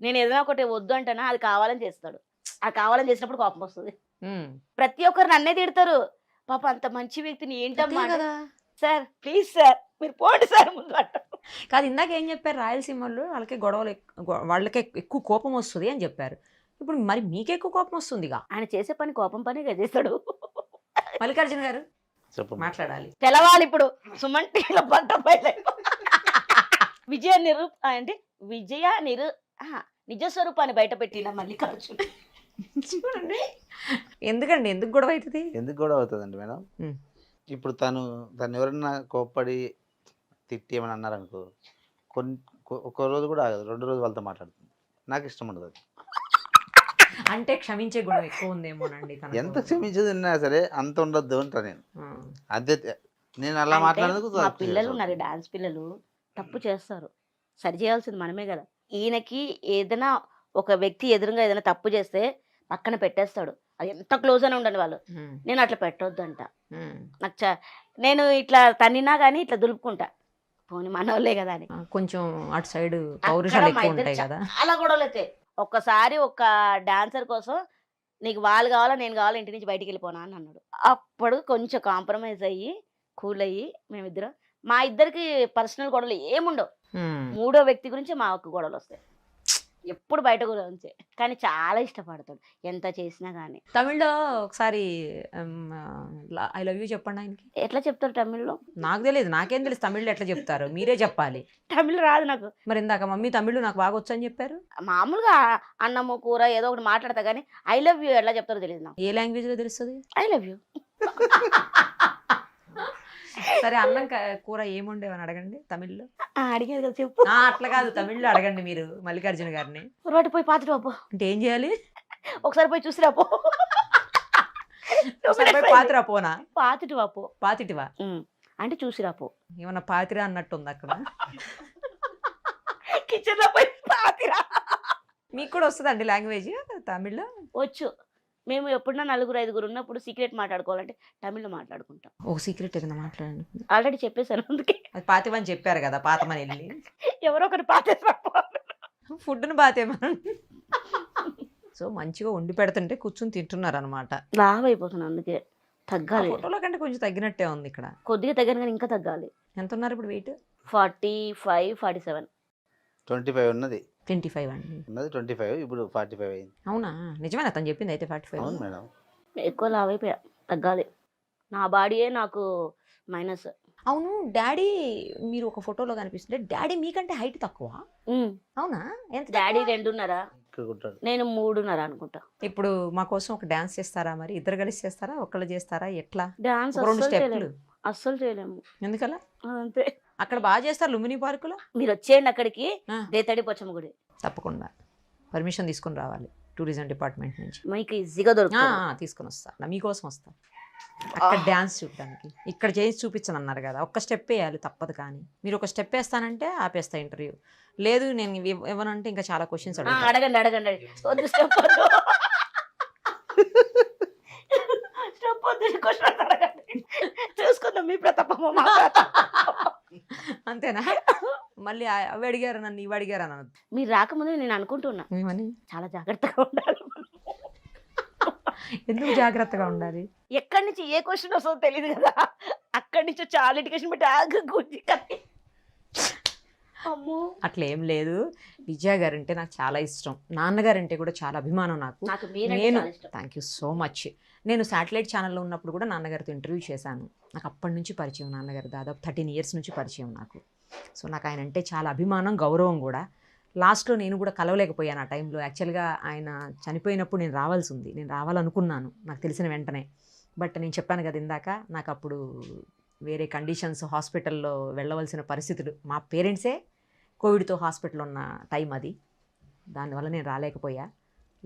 నేను ఏదైనా ఒకటి వద్దు అంటానా, అది కావాలని చేస్తాడు. అది కావాలని చేసినప్పుడు కోపం వస్తుంది. ప్రతి ఒక్కరు నన్నే తిడతారు. పాప అంత మంచి వ్యక్తిని ఏంటమ్మా కదా. సార్ ప్లీజ్ సార్ మీరు పోండి సార్ ముందు అంటారు. కాదు, ఇందాక ఏం చెప్పారు? రాయలసీమలో వాళ్ళకి గొడవలు వాళ్ళకి ఎక్కువ కోపం వస్తుంది అని చెప్పారు. ఇప్పుడు మరి మీకే ఎక్కువ కోపం వస్తుందిగా. ఆయన చేసే పని కోపం పనిగా చేస్తాడు. మల్లికార్జున గారు మాట్లాడాలి. తెలవాలి ఇప్పుడు. సుమన్ టీవీలో పంట నిజ స్వరూపాన్ని బయట పెట్టిన మల్లికార్జున. ఎందుకండి, ఎందుకు గొడవ అవుతుంది? ఎందుకు గొడవ అవుతుందండి మేడం? ఇప్పుడు తను ఎవరన్నా కోప్పడి తిట్టి ఏమని అన్నారనుకో, ఒక రోజు కూడా ఆగదు, 2 రోజులు వాళ్ళతో మాట్లాడుతుంది. నాకు ఇష్టం ఉండదు అది. అంటే క్షమించే గుణం ఎక్కువ ఉందేమోనండి. ఎంత క్షమించేది ఉన్నా సరే అంత ఉండొద్దు అంటా నేను. అదే నేను అలా మాట్లాడేందుకు. మా పిల్లలు ఉన్నారు, డాన్స్ పిల్లలు, తప్పు చేస్తారు, సరి చేయాల్సింది మనమే కదా. ఈయనకి ఏదైనా ఒక వ్యక్తి ఎదురుగా ఏదైనా తప్పు చేస్తే పక్కన పెట్టేస్తాడు. అది ఎంత క్లోజ్ అని ఉండండి వాళ్ళు. నేను అట్లా పెట్టొద్దంట. నాకు నేను ఇట్లా తన్నినా కానీ ఇట్లా దులుపుకుంటా, పోనీ మనోళ్ళే కదా అని. కొంచెం అటు సైడ్ పౌరుషాలు ఎక్కువ ఉంటాయి కదా. అలా గొడవలు అయితే ఒక్కసారి ఒక డాన్సర్ కోసం నీకు వాళ్ళు కావాలా నేను కావాలా ఇంటి నుంచి బయటికి వెళ్ళిపోనా అని అన్నాడు. అప్పుడు కొంచెం కాంప్రమైజ్ అయ్యి కూల్ అయ్యి మేమిద్దరం, మా ఇద్దరికి పర్సనల్ గొడవలు ఏముండవు. 3వ వ్యక్తి గురించి మాకు గొడవలు వస్తాయి ఎప్పుడు, బయట గురించి. కానీ చాలా ఇష్టపడతాడు ఎంత చేసినా కానీ. తమిళ్లో ఒకసారి ఐ లవ్ యూ చెప్పండి ఆయనకి. ఎట్లా చెప్తారు తమిళ్లో? నాకు తెలియదు, నాకేం తెలుసు తమిళ్లో ఎట్లా చెప్తారు, మీరే చెప్పాలి. తమిళ్ రాదు నాకు. మరి ఇందాక మమ్మీ తమిళ్లో నాకు బాగా వచ్చు అని చెప్పారు. మామూలుగా అన్నము కూర ఏదో ఒకటి మాట్లాడతా, కానీ ఐ లవ్ యూ ఎట్లా చెప్తారో తెలియదు నాకు. ఏ లాంగ్వేజ్ లో తెలుస్తుంది? I love you. సరే, అన్నం కూర ఏముండేవని అడగండి తమిళ్లో. అడిగేది కదా చెప్పు. అట్లా కాదు, తమిళ్లో అడగండి మీరు మల్లికార్జున గారిని. రోడ్డు పోయి పాతిటి వాపో అంటే ఏం చేయాలి? ఒకసారి పోయి చూసిరా పో. పాతిరా పోనా? పాతిటి వాపో. పాతిటివా అంటే చూసిరా పో. ఏమన్నా పాతిరా అన్నట్టుంది అక్కడ. కిచెన్ లో పోయి పాతిరా. మీకు కూడా వస్తుందండి లాంగ్వేజ్ తమిళ్లో? వచ్చు. మేము ఎప్పుడన్నా 4-5 ఉన్నప్పుడు సీక్రెట్ మాట్లాడుకోవాలంటే తమిళ్లో మాట్లాడుకుంటాం. ఓ సీక్రెట్ ఏదైనా మాట్లాడండి. ఆల్రెడీ చెప్పేశాను, అందుకే. అది పాతివని చెప్పారు కదా, పాతమని వెళ్ళి ఎవరో ఒకటి పాతేసా ఫుడ్ను పాతేమని. సో మంచిగా వండి పెడుతుంటే కూర్చుని తింటున్నారు అనమాట. లావ్ అయిపోతున్నాను అందుకే. తగ్గాలి, ఫోటోలో కంటే కొంచెం తగ్గినట్టే ఉంది ఇక్కడ. కొద్దిగా తగ్గాను కానీ ఇంకా తగ్గాలి. ఎంత ఉన్నారు ఇప్పుడు వెయిట్? 45, 47. 25 ఉన్నది 25 అండి. ఉన్నది 25, ఇప్పుడు 45 అయింది. అవునా, నిజమేనా తను చెప్పింది అయితే 45? అవును మేడం. ఎక్కువ లావ్ అయిపోయా, తగ్గాలి. నా బాడీయే నాకు మైనస్. అవును, డాడీ మీరు ఒక ఫోటోలో కనిపిస్తుంటే డాడీ మీకంటే హైట్ తక్కువ. అవునా, ఎంత డాడీ తక్కువ? 2.5, ఇక్కడ ఉంటాడు. నేను 3.5 అనుకుంటా. ఇప్పుడు మా కోసం ఒక డాన్స్ చేస్తారా? మరి ఇద్దరు కలిసి చేస్తారా, ఒక్కళ్ళు చేస్తారా, ఎట్లా? డాన్స్ ఒక 2 అస్సలు స్టెప్లు. చేయలేము, అస్సలు చేయలేము. ఎందుకలా? అంతే. అక్కడ బాగా చేస్తారు లుంబిని పార్కులో. మీరు వచ్చేయండి అక్కడికి, ఆ. దేతడి పోచమ్మ గుడి. తప్పకుండా పర్మిషన్ తీసుకొని రావాలి టూరిజం డిపార్ట్మెంట్ నుంచి. మీకు ఈజీగా దొరుకుతుంది. తీసుకొని వస్తా, నా మీకోసం వస్తా. అక్కడ డ్యాన్స్ చూడడానికి. ఇక్కడ చేసి చూపించను అన్నారు కదా, ఒక్క స్టెప్ వేయాలి తప్పదు. కానీ మీరు ఒక స్టెప్ వేస్తానంటే ఆపేస్తా ఇంటర్వ్యూ. లేదు నేను ఇవ్వనంటే ఇంకా చాలా క్వశ్చన్స్ అడుగుతా. అడగండి అడగండి. వద్దు స్టెప్ వద్దు. స్టెప్ వద్దు, క్వశ్చన్ అడగండి. చూసుకుందాం మీ ప్రతాపము మా ప్రతాపము. అంతేనా? మళ్ళీ అవి అడిగారు నన్ను, ఇవి అడిగారు అని అనొద్దు. మీరు రాకముందు నేను అనుకుంటున్నా ఏమని? చాలా జాగ్రత్తగా ఉండాలి. ఎందుకు జాగ్రత్తగా ఉండాలి? ఎక్కడి నుంచి ఏ క్వశ్చన్ వస్తుందో తెలియదు కదా, అక్కడి నుంచి చాలా ఇండికేషన్ పెట్టి ఆగు గుజ్జి కత్తి. అమ్మో, అట్లా ఏం లేదు. విజయ గారు అంటే నాకు చాలా ఇష్టం, నాన్నగారు అంటే కూడా చాలా అభిమానం నాకు. నాకు మీరంటే నేను చాలా ఇష్టం. Thank you so much. నేను శాటిలైట్ ఛానల్లో ఉన్నప్పుడు కూడా నాన్నగారితో ఇంటర్వ్యూ చేశాను. నాకు అప్పటి నుంచి పరిచయం నాన్నగారు, దాదాపు 13 years నుంచి పరిచయం నాకు. సో నాకు ఆయన అంటే చాలా అభిమానం, గౌరవం కూడా. లాస్ట్లో నేను కూడా కలవలేకపోయాను ఆ టైంలో. యాక్చువల్గా ఆయన చనిపోయినప్పుడు నేను రావాల్సి ఉంది, నేను రావాలనుకున్నాను నాకు తెలిసిన వెంటనే. బట్ నేను చెప్పాను కదా ఇందాక, నాకు అప్పుడు వేరే కండిషన్స్, హాస్పిటల్లో వెళ్ళవలసిన పరిస్థితులు, మా పేరెంట్సే కోవిడ్తో హాస్పిటల్ ఉన్న టైం అది. దానివల్ల నేను రాలేకపోయా.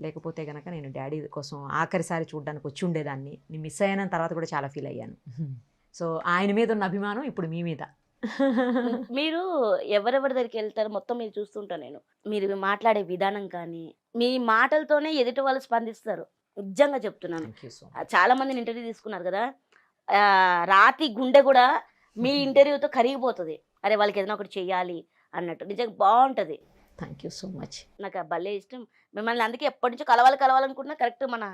లేకపోతే కనుక నేను డాడీ కోసం ఆఖరిసారి చూడడానికి వచ్చి ఉండేదాన్ని. నేను మిస్ అయ్యాన తర్వాత కూడా చాలా ఫీల్ అయ్యాను. సో ఆయన మీద ఉన్న అభిమానం ఇప్పుడు మీ మీద. మీరు ఎవరెవరి దగ్గరికి వెళ్తారో మొత్తం మీరు చూస్తుంటా నేను. మీరు మాట్లాడే విధానం కానీ, మీ మాటలతోనే ఎదుటి వాళ్ళు స్పందిస్తారు. నిజంగా చెప్తున్నాను. థ్యాంక్ యూ సో చాలా మందిని ఇంటర్వ్యూ తీసుకున్నారు కదా, రాతి గుండె కూడా మీ ఇంటర్వ్యూతో కరిగిపోతుంది. అరే వాళ్ళకి ఏదైనా ఒకటి చెయ్యాలి అన్నట్టు. నిజంగా బాగుంటుంది. Thank you so much. నాకు ఆ భలే ఇష్టం మిమ్మల్ని. అందుకే ఎప్పటి నుంచో కలవాలనుకున్నా, కరెక్ట్ మన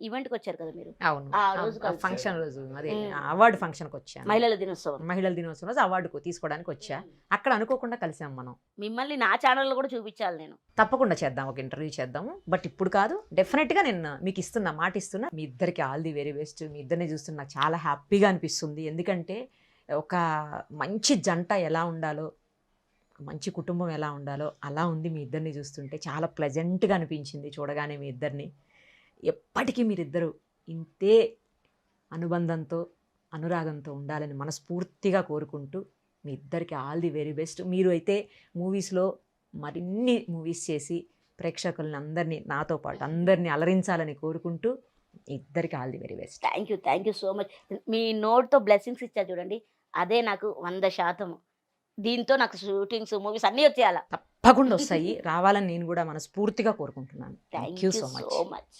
ఈవెంట్కి వచ్చారు కదా మీరు. అవును, ఆ రోజు కలిసి. ఫంక్షన్ రోజు, అదే అవార్డు ఫంక్షన్కి వచ్చాను. మహిళల దినోత్సవం, మహిళల దినోత్సవం రోజు అవార్డు తీసుకోవడానికి వచ్చా. అక్కడ అనుకోకుండా కలిసాం మనం. మిమ్మల్ని నా ఛానల్లో కూడా చూపించాలి నేను. తప్పకుండా చేద్దాం, ఒక ఇంటర్వ్యూ చేద్దాము. బట్ ఇప్పుడు కాదు, డెఫినెట్గా నేను మీకు ఇస్తున్నా, మాట ఇస్తున్నా. మీ ఇద్దరికి ఆల్ ది వెరీ బెస్ట్. మీ ఇద్దరిని చూస్తున్నా నాకు చాలా హ్యాపీగా అనిపిస్తుంది. ఎందుకంటే ఒక మంచి జంట ఎలా ఉండాలో, మంచి కుటుంబం ఎలా ఉండాలో అలా ఉంది మీ ఇద్దరిని చూస్తుంటే. చాలా ప్లెజెంట్గా అనిపించింది చూడగానే మీ ఇద్దరిని. ఎప్పటికీ మీరిద్దరూ ఇంతే అనుబంధంతో, అనురాగంతో ఉండాలని మనస్ఫూర్తిగా కోరుకుంటూ, మీ ఇద్దరికి ఆల్ ది వెరీ బెస్ట్. మీరు అయితే మూవీస్లో మరిన్ని మూవీస్ చేసి ప్రేక్షకులను అందరినీ, నాతో పాటు అందరినీ అలరించాలని కోరుకుంటూ, ఇద్దరికి all the very best. Thank you so much. మీ నోట్తో బ్లెస్సింగ్స్ ఇచ్చారు చూడండి, అదే నాకు 100%. దీంతో నాకు షూటింగ్స్, మూవీస్ అన్నీ వచ్చేయాలా. తప్పకుండా వస్తాయి, రావాలని నేను కూడా మనస్ఫూర్తిగా కోరుకుంటున్నాను. Thank you you so much. So much.